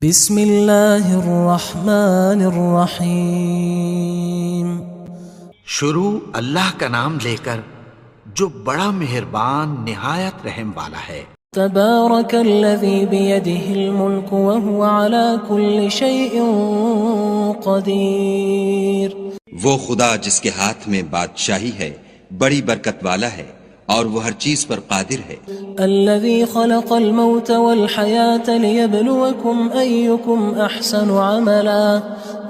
بسم اللہ الرحمن الرحیم۔ شروع اللہ کا نام لے کر جو بڑا مہربان نہایت رحم والا ہے۔ تبارک الذی بیدہ الملک وہو علی کل شیء قدیر۔ وہ خدا جس کے ہاتھ میں بادشاہی ہے بڑی برکت والا ہے اور وہ ہر چیز پر قادر ہے۔ الذي خلق الموت والحياة ليبلوكم أيكم أحسن عملا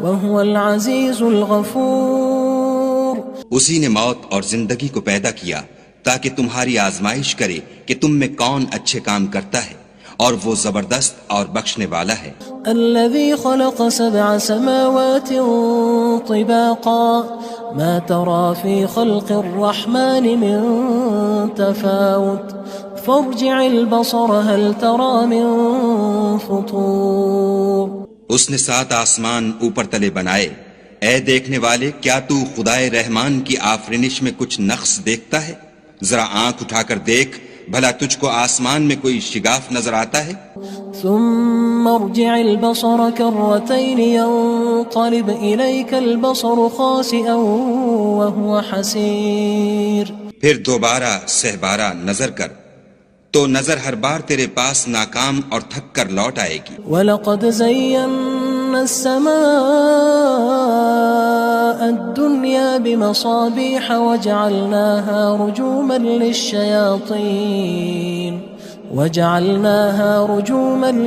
وهو العزيز الغفور۔ اسی نے موت اور زندگی کو پیدا کیا تاکہ تمہاری آزمائش کرے کہ تم میں کون اچھے کام کرتا ہے، اور وہ زبردست اور بخشنے والا ہے۔ الذي خلق 7 سماوات طباقا ما ترى في خلق الرحمن من تفاوت فارجع البصر هل ترى من فطور۔ اس نے 7 آسمان اوپر تلے بنائے، اے دیکھنے والے کیا تو خدائے رحمان کی آفرینش میں کچھ نقص دیکھتا ہے؟ ذرا آنکھ اٹھا کر دیکھ، بھلا تجھ کو آسمان میں کوئی شگاف نظر آتا ہے؟ ثم ارجع البصر كرتين ينقلب إليك البصر خاسئا وهو حسير۔ پھر دوبارہ سہبارہ نظر کر تو نظر ہر بار تیرے پاس ناکام اور تھک کر لوٹ آئے گی۔ وَلَقَدْ زَيَّنَّا السَّمَاءَ الدُّنْيَا بِمَصَابِيحَ وَجَعَلْنَاهَا رُجُومًا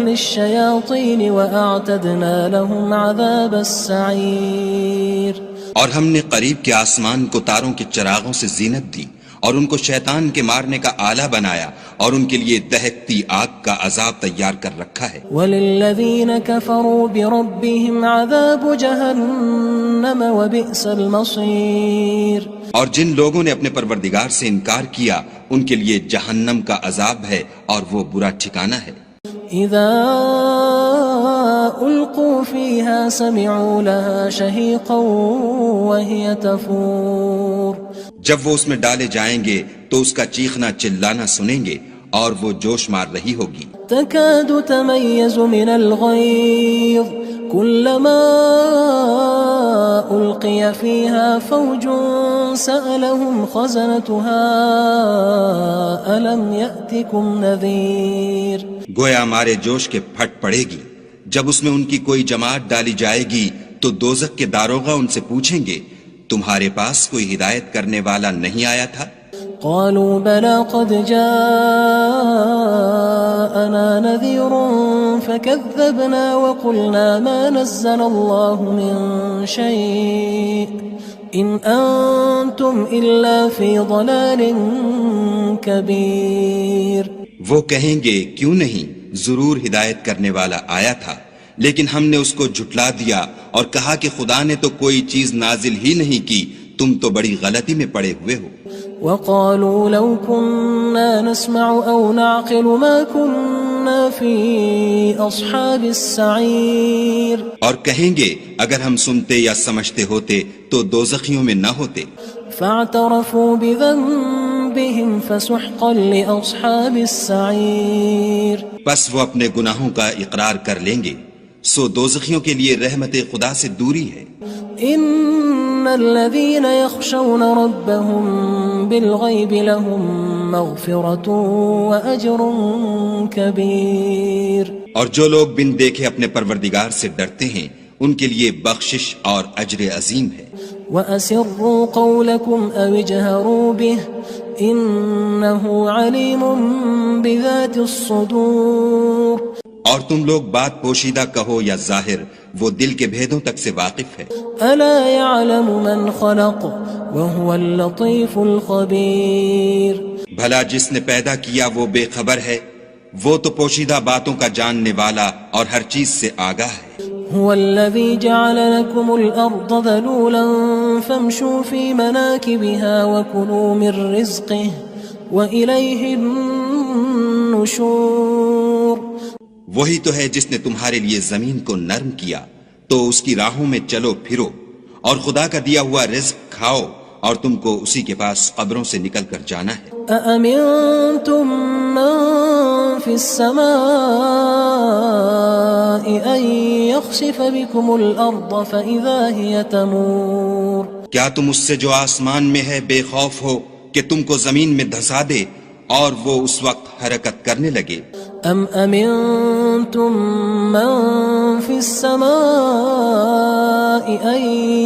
لِلشَّيَاطِينِ وَأَعْتَدْنَا لَهُمْ عَذَابَ السَّعِيرِ۔ اور ہم نے قریب کے آسمان کو تاروں کے چراغوں سے زینت دی اور ان کو شیطان کے مارنے کا آلہ بنایا، اور ان کے لیے دہکتی آگ کا عذاب تیار کر رکھا ہے۔ وَلِلَّذِينَ كَفَرُوا بِرَبِّهِمْ عَذَابُ جَهَنَّمَ وَبِئْسَ الْمَصِيرُ۔ اور جن لوگوں نے اپنے پروردگار سے انکار کیا ان کے لیے جہنم کا عذاب ہے اور وہ برا ٹھکانہ ہے۔ اذا القوا فيها سمعوا لها شهيقا وهي تفور۔ جب وہ اس میں ڈالے جائیں گے تو اس کا چیخنا چلانا سنیں گے اور وہ جوش مار رہی ہوگی۔ تكاد تميز من الغيظ كلما ألقي فيها فوج سألهم خزنتها ألم يأتكم نذير۔ گویا مارے جوش کے پھٹ پڑے گی جب اس میں ان کی کوئی جماعت ڈالی جائے گی تو دوزخ کے داروغہ ان سے پوچھیں گے تمہارے پاس کوئی ہدایت کرنے والا نہیں آیا تھا؟ قالوا بلى قد جاءنا نذير فكذبنا وقلنا ما نزل الله من شيء إن أنتم إلا في ضلال كبير۔ وہ کہیں گے کیوں نہیں، ضرور ہدایت کرنے والا آیا تھا، لیکن ہم نے اس کو جھٹلا دیا اور کہا کہ خدا نے تو کوئی چیز نازل ہی نہیں کی، تم تو بڑی غلطی میں پڑے ہوئے ہو۔ وقالوا لو كنا نسمع أو نعقل ما كنا في أصحاب السعير۔ اور کہیں گے اگر ہم سنتے یا سمجھتے ہوتے تو دوزخیوں میں نہ ہوتے۔ فاعترفوا بذنبهم فسحقا لأصحاب السعير۔ پس وہ اپنے گناہوں کا اقرار کر لیں گے، سو دوزخیوں کے لیے رحمت خدا سے دوری ہے۔ ان الذين يخشون ربهم بالغيب لهم مغفرة واجر كبير۔ اور جو لوگ بن دیکھے اپنے پروردگار سے ڈرتے ہیں ان کے لیے بخشش اور اجر عظیم ہے۔ وَأَسِرُّوا قَوْلَكُمْ أَوِ اجْهَرُوا بِهِ إِنَّهُ عَلِيمٌ بِذَاتِ الصُّدُورِ۔ اور تم لوگ بات پوشیدہ کہو یا ظاہر، وہ دل کے بھیدوں تک سے واقف ہے۔ أَلَا يَعْلَمُ مَنْ خَلَقَ وَهُوَ اللَّطِيفُ الْخَبِيرُ۔ بھلا جس نے پیدا کیا وہ بے خبر ہے، وہ تو پوشیدہ باتوں کا جاننے والا اور ہر چیز سے آگاہ ہے۔ هو الذي جعل لكم الأرض ذلولا فامشوا في مناكبها وكلوا من رزقه وإليه النشور۔ وہی تو ہے جس نے تمہارے لیے زمین کو نرم کیا تو اس کی راہوں میں چلو پھرو اور خدا کا دیا ہوا رزق کھاؤ اور تم کو اسی کے پاس قبروں سے نکل کر جانا ہے۔ أأمنتم من في السماء أن يخسف بكم الأرض فإذا هي تمور؟ کیا تم اس سے جو آسمان میں ہے بے خوف ہو کہ تم کو زمین میں دھسا دے اور وہ اس وقت حرکت کرنے لگے؟ أم أمنتم من في السماء أن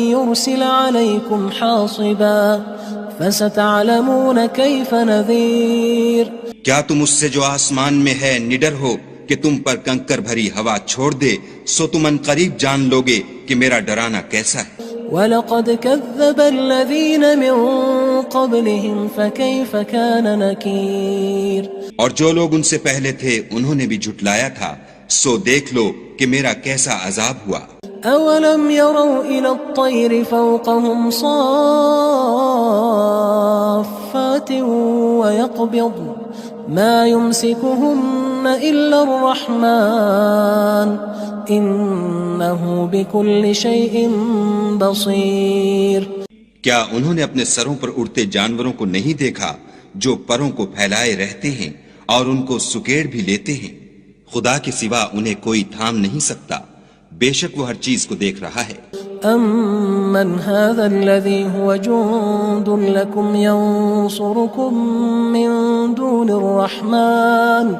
يرسل عليكم حاصبا فستعلمون كيف نذير؟ کیا تم اس سے جو آسمان میں ہے نڈر ہو کہ تم پر کنکر بھری ہوا چھوڑ دے، سو تم ان قریب جان لوگے کہ میرا ڈرانا کیسا ہے۔ وَلَقَدْ كَذَّبَ الَّذِينَ مِن قَبْلِهِمْ فَكَيْفَ كَانَ نَكِيرٌ؟ اور جو لوگ ان سے پہلے تھے انہوں نے بھی جھٹلایا تھا، سو دیکھ لو کہ میرا کیسا عذاب ہوا۔ أَوَلَمْ يَرَوْا إِلَى الطَّيْرِ فَوْقَهُمْ صَافَّاتٍ وَيَقْبِضْنَ مَا يُمْسِكُهُنَّ إِلَّا الرَّحْمَنُ إِنَّهُ بِكُلِّ شَيْءٍ بَصِيرٌ۔ کیا انہوں نے اپنے سروں پر اڑتے جانوروں کو نہیں دیکھا جو پروں کو پھیلائے رہتے ہیں اور ان کو سکیڑ بھی لیتے ہیں؟ خدا کے سوا انہیں کوئی تھام نہیں سکتا، بے شک وہ ہر چیز کو دیکھ رہا ہے۔ أَمَّنْ هَذَا الَّذِي هُوَ جُندٌ لَكُمْ يَنصُرُكُم مِّن دُونِ الرَّحْمَنِ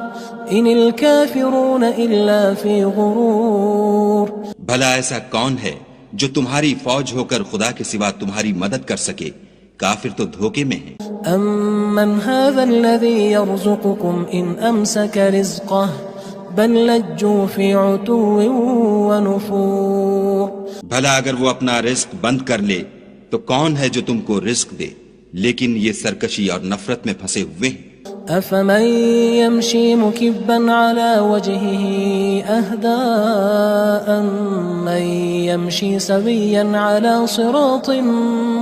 إِنِ الْكَافِرُونَ إِلَّا فِي غُرُورٍ۔ بھلا ایسا کون ہے جو تمہاری فوج ہو کر خدا کے سوا تمہاری مدد کر سکے؟ کافر تو دھوکے میں ہیں۔ أَمَّنْ هَذَا الَّذِي يَرْزُقُكُمْ إِنْ أَمْسَكَ رِزْقَهُ بَلْ لَجُّوا فِي عُتُوٍّ وَنُفُورٍ۔ بھلا اگر وہ اپنا رزق بند کر لے تو کون ہے جو تم کو رزق دے؟ لیکن یہ سرکشی اور نفرت میں پھنسے ہوئے ہیں۔ أَفَمَن يَمْشِي مُكِبًّا عَلَى وَجْهِهِ أَهْدَىٰ أَمَّن يَمْشِي سَوِيًّا عَلَى صِرَاطٍ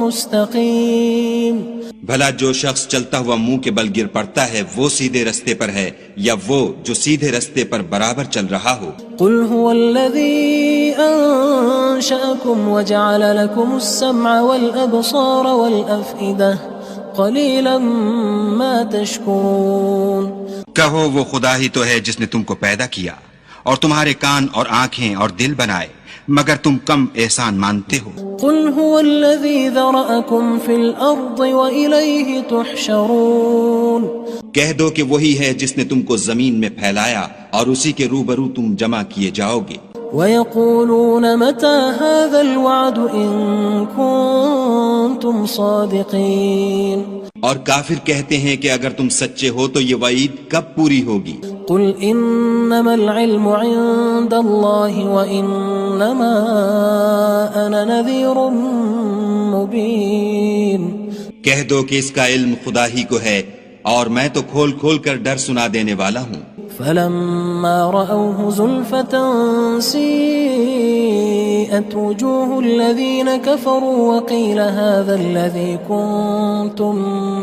مُّسْتَقِيمٍ؟ بھلا جو شخص چلتا ہوا منہ کے بل گر پڑتا ہے وہ سیدھے رستے پر ہے یا وہ جو سیدھے رستے پر برابر چل رہا ہو؟ قُلْ هُوَ الَّذِي أَنشَأَكُمْ وَجَعَلَ لَكُمُ السَّمْعَ وَالْأَبْصَارَ وَالْأَفْئِدَةَ قَلِيلًا مَا تَشْكُرُونَ۔ کہو وہ خدا ہی تو ہے جس نے تم کو پیدا کیا اور تمہارے کان اور آنکھیں اور دل بنائے، مگر تم کم احسان مانتے ہو۔ قُلْ هُوَ الَّذِي ذَرَأَكُمْ فِي الْأَرْضِ وَإِلَيْهِ تُحْشَرُونَ۔ کہہ دو کہ وہی ہے جس نے تم کو زمین میں پھیلایا اور اسی کے روبرو تم جمع کیے جاؤ گے۔ وَيَقُولُونَ مَتَى هَذَا الْوَعْدُ إِن كُنتُمْ صَادِقِينَ۔ اور کافر کہتے ہیں کہ اگر تم سچے ہو تو یہ وعید کب پوری ہوگی؟ قُلْ إِنَّمَا الْعِلْمُ عِندَ اللَّهِ وَإِنَّمَا أَنَا نَذِيرٌ مُّبِينٌ۔ کہہ دو کہ اس کا علم خدا ہی کو ہے اور میں تو کھول کھول کر ڈر سنا دینے والا ہوں۔ فَلَمَّا رَأَوْهُ زُلْفَةً سِيئَتْ وُجُوهُ الَّذِينَ كَفَرُوا وَقِيلَ هَذَا الَّذِي كُنتُم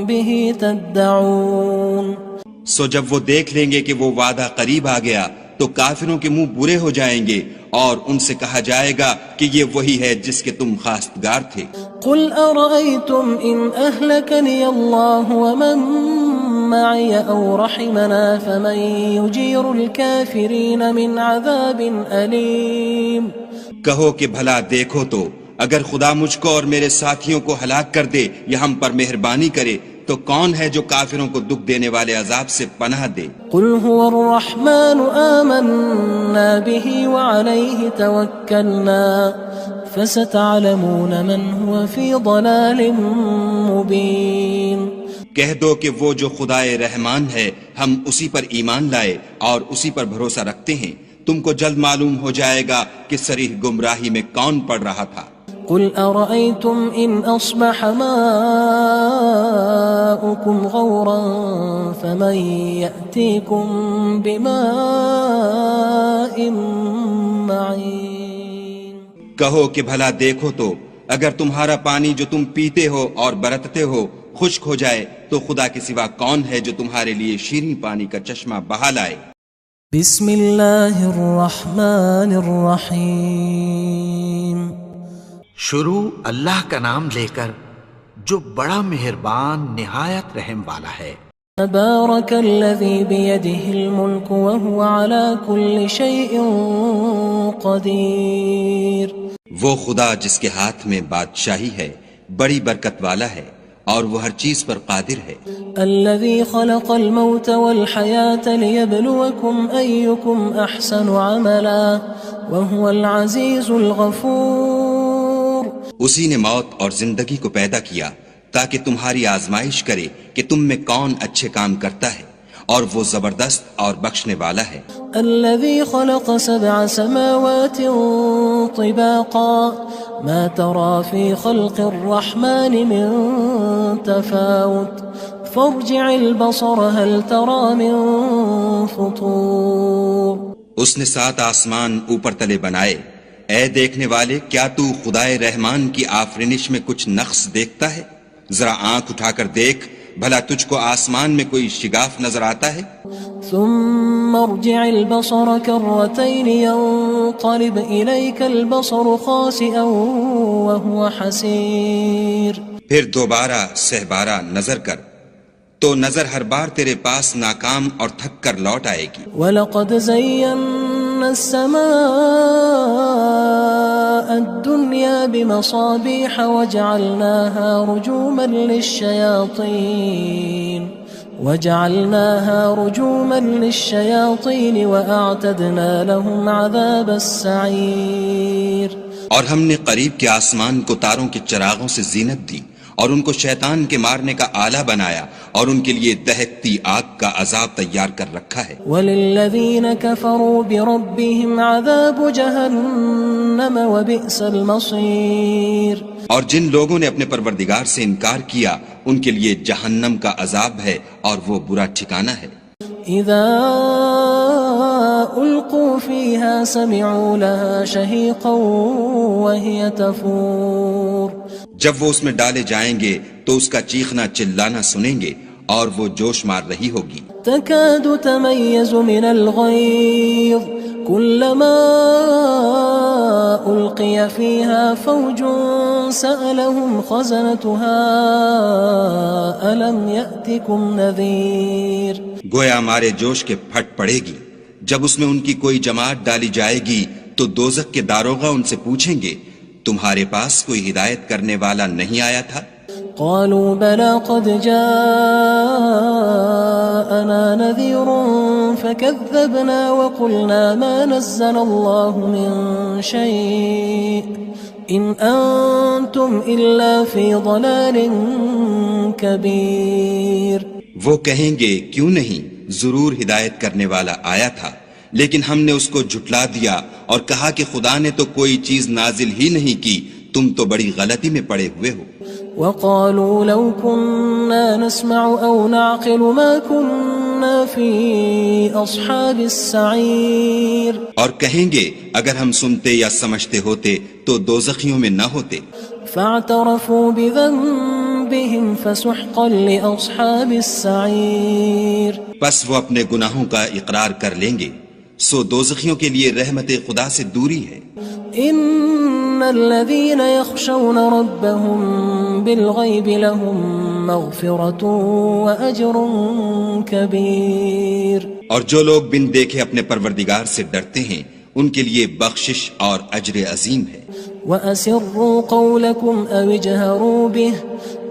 بِهِ تَدَّعُونَ۔ سو جب وہ دیکھ لیں گے کہ وہ وعدہ قریب آ گیا تو کافروں کے منہ برے ہو جائیں گے اور ان سے کہا جائے گا کہ یہ وہی ہے جس کے تم خواستگار تھے۔ قُلْ أَرَأَيْتُمْ إِنْ أَهْلَكَنِيَ اللَّهُ وَمَن مَّعِيَ أَوْ رَحِمَنَا فَمَن يُجِيرُ الْكَافِرِينَ مِنْ عَذَابٍ أَلِيمٍ۔ کہو کہ بھلا دیکھو تو اگر خدا مجھ کو اور میرے ساتھیوں کو ہلاک کر دے یا ہم پر مہربانی کرے تو کون ہے جو کافروں کو دکھ دینے والے عذاب سے پناہ دے؟ قُلْ هُوَ الرَّحْمَنُ آمَنَّا بِهِ وَعَلَيْهِ تَوَكَّلْنَا فَسَتَعْلَمُونَ مَنْ هُوَ فِي ضَلَالٍ مُّبِينٍ۔ کہہ دو کہ وہ جو خدائے رحمان ہے ہم اسی پر ایمان لائے اور اسی پر بھروسہ رکھتے ہیں، تم کو جلد معلوم ہو جائے گا کہ صریح گمراہی میں کون پڑ رہا تھا۔ قُلْ أَرَأَيْتُمْ إِنْ أَصْبَحَ مَاؤُكُمْ غَوْرًا فَمَن يَأْتِيكُم بِمَاءٍ مَّعِينٍ۔ کہو کہ بھلا دیکھو تو اگر تمہارا پانی جو تم پیتے ہو اور برتتے ہو خشک ہو جائے تو خدا کے سوا کون ہے جو تمہارے لیے شیریں پانی کا چشمہ بہا لائے؟ بسم اللہ الرحمن الرحیم۔ شروع اللہ کا نام لے کر جو بڑا مہربان نہایت رحم والا ہے۔ تبارك الذي بيده الملك وهو على كل شيء قدير۔ وہ خدا جس کے ہاتھ میں بادشاہی ہے بڑی برکت والا ہے اور وہ ہر چیز پر قادر ہے۔ الذي خلق الموت والحياة ليبلوكم أيكم أحسن عملا وهو العزيز الغفور۔ اسی نے موت اور زندگی کو پیدا کیا تاکہ تمہاری آزمائش کرے کہ تم میں کون اچھے کام کرتا ہے، اور وہ زبردست اور بخشنے والا ہے۔ الذي خلق 7 سماوات طباقا ما ترى في خلق الرحمن من تفاوت فارجع البصر هل ترى من فطور۔ اس نے 7 آسمان اوپر تلے بنائے، اے دیکھنے والے کیا تو خدائے رحمان کی آفرینش میں کچھ نقص دیکھتا ہے؟ ذرا آنکھ اٹھا کر دیکھ بھلا تجھ کو آسمان میں کوئی شگاف نظر آتا ہے؟ ثم ارجع البصر كرتين ينقلب إليك البصر خاسئا وهو حسير۔ پھر دوبارہ سہبارہ نظر کر تو نظر ہر بار تیرے پاس ناکام اور تھک کر لوٹ آئے گی۔ وَلَقَدْ زَيَّنَّا السَّمَاءَ الدُّنْيَا بِمَصَابِيحَ وَجَعَلْنَاهَا رُجُومًا لِلشَّيَاطِينِ وَأَعْتَدْنَا لَهُمْ عَذَابَ السَّعِيرِ۔ اور ہم نے قریب کے آسمان کو تاروں کے چراغوں سے زینت دی اور ان کو شیطان کے مارنے کا آلہ بنایا اور ان کے لیے دہکتی آگ کا عذاب تیار کر رکھا ہے۔ وَلِلَّذِينَ كَفَرُوا بِرَبِّهِمْ عَذَابُ جَهَنَّمَ وَبِئْسَ الْمَصِيرُ۔ اور جن لوگوں نے اپنے پروردگار سے انکار کیا ان کے لیے جہنم کا عذاب ہے اور وہ برا ٹھکانہ ہے۔ اذا القوا فيها سمعوا لها شهيقا وهي تفور۔ جب وہ اس میں ڈالے جائیں گے تو اس کا چیخنا چلانا سنیں گے اور وہ جوش مار رہی ہوگی۔ تكاد تميز من الغيظ كلما ألقي فيها فوج سألهم خزنتها ألم يأتكم نذير۔ گویا مارے جوش کے پھٹ پڑے گی جب اس میں ان کی کوئی جماعت ڈالی جائے گی تو دوزخ کے داروغہ ان سے پوچھیں گے تمہارے پاس کوئی ہدایت کرنے والا نہیں آیا تھا؟ قالوا بلى قد جاءنا نذير فكذبنا وقلنا ما نزل الله من شيء إن أنتم إلا في ضلال كبير۔ وہ کہیں گے کیوں نہیں، ضرور ہدایت کرنے والا آیا تھا، لیکن ہم نے اس کو جھٹلا دیا اور کہا کہ خدا نے تو کوئی چیز نازل ہی نہیں کی، تم تو بڑی غلطی میں پڑے ہوئے ہو۔ وقالوا لو كنا نسمع أو نعقل ما كنا في أصحاب السعير۔ اور کہیں گے اگر ہم سنتے یا سمجھتے ہوتے تو دوزخیوں میں نہ ہوتے۔ فاعترفوا بذنبهم فسحقا لأصحاب السعير۔ پس وہ اپنے گناہوں کا اقرار کر لیں گے، سو دوزخیوں کے لیے رحمت خدا سے دوری ہے۔ ان الذين يخشون ربهم بالغيب لهم مغفرة واجر كبير۔ اور جو لوگ بن دیکھے اپنے پروردگار سے ڈرتے ہیں ان کے لیے بخشش اور اجر عظیم ہے۔ واسروا قولكم او اجهروا به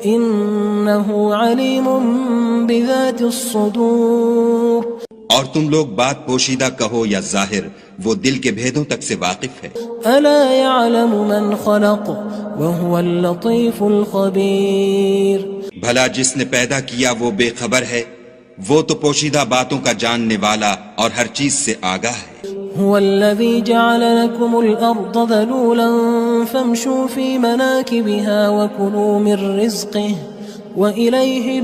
انه عليم بذات الصدور۔ اور تم لوگ بات پوشیدہ کہو یا ظاہر، وہ دل کے بھیدوں تک سے واقف ہے۔ الا يعلم من خلق وهو اللطيف الخبير۔ بھلا جس نے پیدا کیا وہ بے خبر ہے، وہ تو پوشیدہ باتوں کا جاننے والا اور ہر چیز سے آگاہ ہے۔ هو الذي جعل لكم الأرض ذلولا فامشوا في مناكبها وكلوا من رزقه وإليه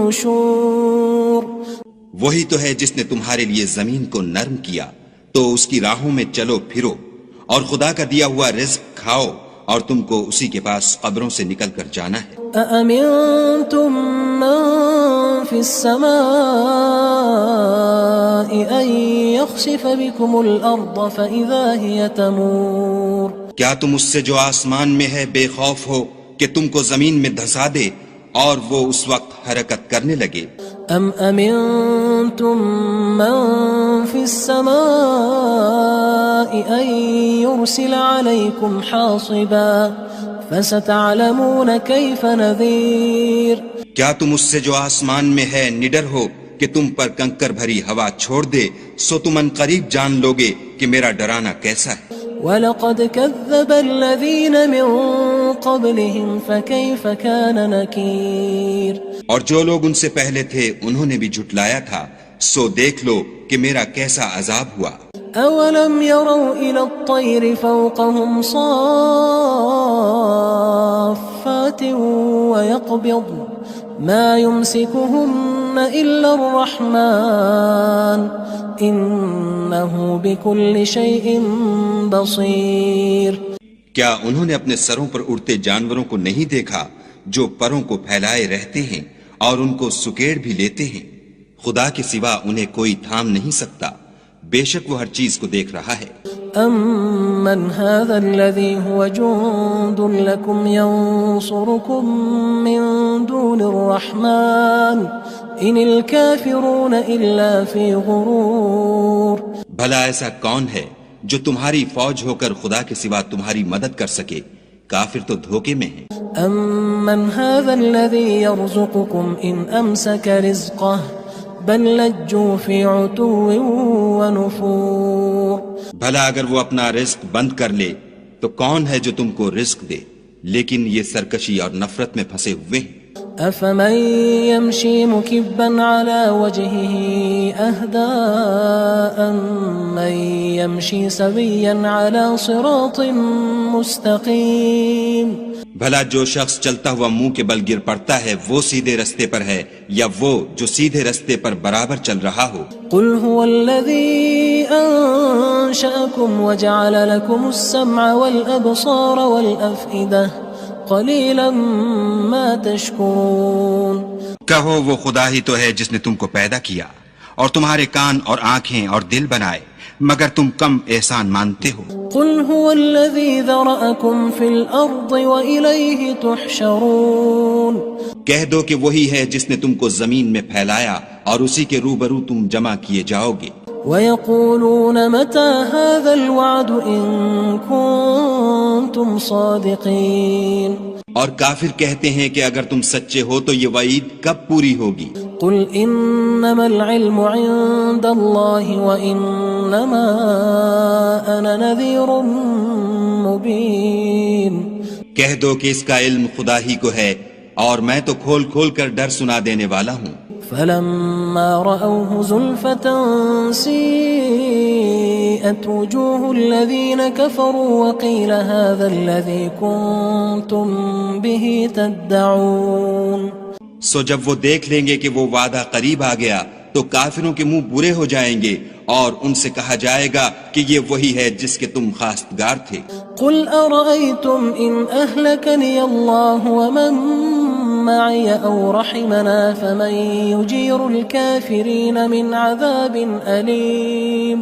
النشور۔ وہی تو ہے جس نے تمہارے لیے زمین کو نرم کیا تو اس کی راہوں میں چلو پھرو اور خدا کا دیا ہوا رزق کھاؤ اور تم کو اسی کے پاس قبروں سے نکل کر جانا ہے۔ أأمنتم من في السماء أن يخسف بكم الأرض فإذا هي تمور۔ کیا تم اس سے جو آسمان میں ہے بے خوف ہو کہ تم کو زمین میں دھسا دے اور وہ اس وقت حرکت کرنے لگے؟ ام امنتم من في السماء ان يرسل عليكم حاصبا فستعلمون كيف نذير. کیا تم اس سے جو آسمان میں ہے نڈر ہو کہ تم پر کنکر بھری ہوا چھوڑ دے؟ سو تم ان قریب جان لوگے کہ میرا ڈرانا کیسا ہے. وَلَقَدْ كَذَّبَ الَّذِينَ مِن قَبْلِهِمْ فَكَيْفَ كَانَ نَكِيرٌ. اور جو لوگ ان سے پہلے تھے انہوں نے بھی جھٹلایا تھا، سو دیکھ لو کہ میرا کیسا عذاب ہوا. أَوَلَمْ يَرَوْا إِلَى الطَّيْرِ فَوْقَهُمْ صَافَّاتٍ وَيَقْبِضْنَ مَا يُمْسِكُهُنَّ إِلَّا الرَّحْمَنُ إِنَّهُ بِكُلِّ شَيْءٍ بَصِيرٌ. کیا انہوں نے اپنے سروں پر اڑتے جانوروں کو نہیں دیکھا جو پروں کو پھیلائے رہتے ہیں اور ان کو سکیڑ بھی لیتے ہیں؟ خدا کے سوا انہیں کوئی تھام نہیں سکتا، بے شک وہ ہر چیز کو دیکھ رہا ہے. أَمَّنْ هَذَا الَّذِي هُوَ جُندٌ لَكُمْ يَنصُرُكُم مِّن دُونِ الرَّحْمَنِ إِنِ الْكَافِرُونَ إِلَّا فِي غُرُورٍ. بھلا ایسا کون ہے جو تمہاری فوج ہو کر خدا کے سوا تمہاری مدد کر سکے؟ کافر تو دھوکے میں ہیں. أَمَّنْ هَذَا الَّذِي يَرْزُقُكُمْ إِنْ أَمْسَكَ رِزْقَهُ بل لجوا فی عتو ونفور. بھلا اگر وہ اپنا رزق بند کر لے تو کون ہے جو تم کو رزق دے؟ لیکن یہ سرکشی اور نفرت میں پھنسے ہوئے ہیں. افمن يمشي مكبا على وجهه اهدى من يمشي سويا على صراط مستقيم. بھلا جو شخص چلتا ہوا منہ کے بل گر پڑتا ہے وہ سیدھے رستے پر ہے یا وہ جو سیدھے رستے پر برابر چل رہا ہو؟ قل هو الذي انشأكم وجعل لكم السمع والابصار والافئدة قلیلا ما تشکرون. کہو وہ خدا ہی تو ہے جس نے تم کو پیدا کیا اور تمہارے کان اور آنکھیں اور دل بنائے، مگر تم کم احسان مانتے ہو. قل هو الذي ذرأكم في الارض وإليه تحشرون. کہہ دو کہ وہی ہے جس نے تم کو زمین میں پھیلایا اور اسی کے روبرو تم جمع کیے جاؤ گے. وَيَقُولُونَ مَتَى هَذَا الْوَعْدُ إِن كُنتُمْ صَادِقِينَ. اور کافر کہتے ہیں کہ اگر تم سچے ہو تو یہ وعید کب پوری ہوگی؟ قُلْ إِنَّمَا الْعِلْمُ عِندَ اللَّهِ وَإِنَّمَا أَنَا نَذِيرٌ مُبِينٌ. کہہ دو کہ اس کا علم خدا ہی کو ہے اور میں تو کھول کھول کر ڈر سنا دینے والا ہوں. فلما رأوه زلفة سيئت وجوه الذين كفروا وقيل هذا الذي كنتم به تدعون. سو جب وہ دیکھ لیں گے کہ وہ وعدہ قریب آ گیا تو کافروں کے منہ برے ہو جائیں گے اور ان سے کہا جائے گا کہ یہ وہی ہے جس کے تم خواستگار تھے. قل أرأيتم إن أهلكني الله ومن معي أو رحمنا فمن يجير الكافرين من عذاب أليم.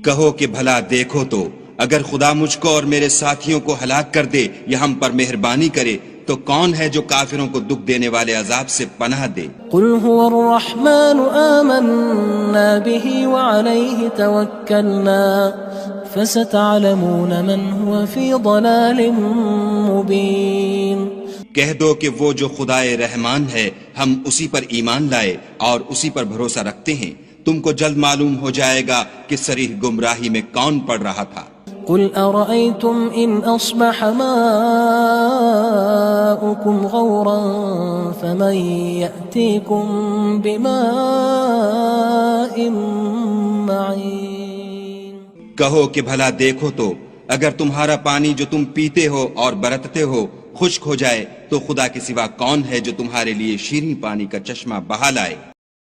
کہو کہ بھلا دیکھو تو اگر خدا مجھ کو اور میرے ساتھیوں کو ہلاک کر دے یا ہم پر مہربانی کرے تو کون ہے جو کافروں کو دکھ دینے والے عذاب سے پناہ دے؟ قل هو الرحمن آمنا به وعليه توكلنا فستعلمون من هو في ضلال مبين. کہہ دو کہ وہ جو خدائے رحمان ہے ہم اسی پر ایمان لائے اور اسی پر بھروسہ رکھتے ہیں، تم کو جلد معلوم ہو جائے گا کہ صریح گمراہی میں کون پڑ رہا تھا. قل أرأيتم إن أصبح ماؤكم غورا فمن يأتيكم بماء معين. کہو کہ بھلا دیکھو تو اگر تمہارا پانی جو تم پیتے ہو اور برتتے ہو خشک ہو جائے تو خدا کے سوا کون ہے جو تمہارے لیے شیریں پانی کا چشمہ بہا لائے؟